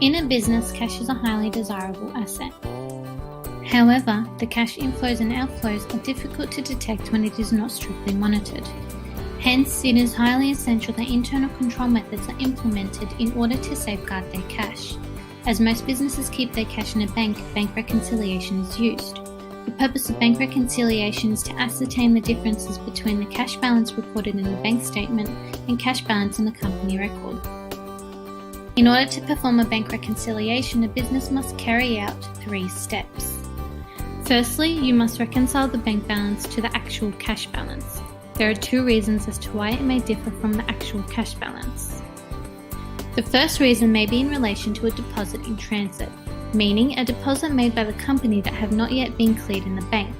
In a business, cash is a highly desirable asset. However, the cash inflows and outflows are difficult to detect when it is not strictly monitored. Hence, it is highly essential that internal control methods are implemented in order to safeguard their cash. As most businesses keep their cash in a bank reconciliation is used. The purpose of bank reconciliation is to ascertain the differences between the cash balance recorded in the bank statement and cash balance in the company record. In order to perform a bank reconciliation, a business must carry out 3 steps. Firstly, you must reconcile the bank balance to the actual cash balance. There are 2 reasons as to why it may differ from the actual cash balance. The first reason may be in relation to a deposit in transit, meaning a deposit made by the company that have not yet been cleared in the bank.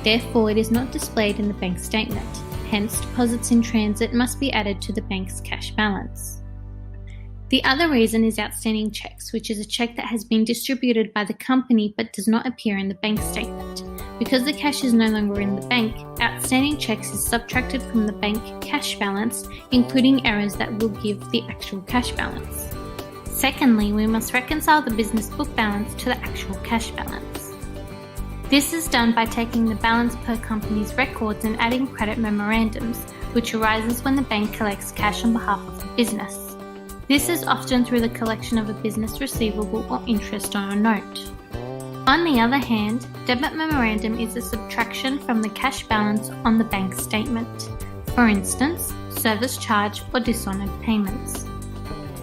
Therefore, it is not displayed in the bank statement. Hence, deposits in transit must be added to the bank's cash balance. The other reason is outstanding checks, which is a check that has been distributed by the company but does not appear in the bank statement. Because the cash is no longer in the bank, outstanding checks is subtracted from the bank cash balance, including errors that will give the actual cash balance. Secondly, we must reconcile the business book balance to the actual cash balance. This is done by taking the balance per company's records and adding credit memorandums, which arises when the bank collects cash on behalf of the business. This is often through the collection of a business receivable or interest on a note. On the other hand, debit memorandum is a subtraction from the cash balance on the bank statement. For instance, service charge or dishonoured payments.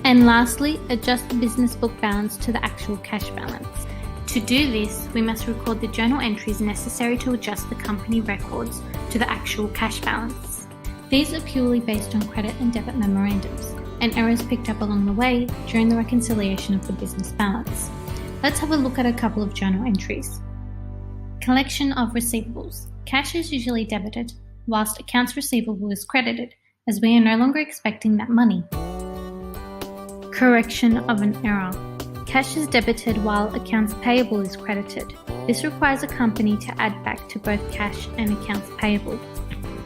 And lastly, adjust the business book balance to the actual cash balance. To do this, we must record the journal entries necessary to adjust the company records to the actual cash balance. These are purely based on credit and debit memorandums, and errors picked up along the way during the reconciliation of the business balance. Let's have a look at a couple of journal entries. Collection of receivables. Cash is usually debited, whilst accounts receivable is credited, as we are no longer expecting that money. Correction of an error. Cash is debited while accounts payable is credited. This requires a company to add back to both cash and accounts payable.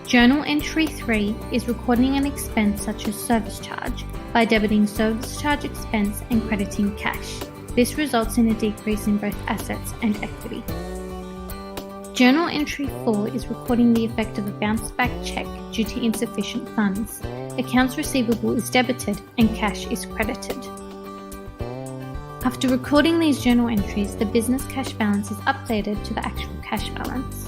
Journal entry 3 is recording an expense such as service charge by debiting service charge expense and crediting cash. This results in a decrease in both assets and equity. Journal entry 4 is recording the effect of a bounce back check due to insufficient funds. Accounts receivable is debited and cash is credited. After recording these journal entries, the business cash balance is updated to the actual cash balance.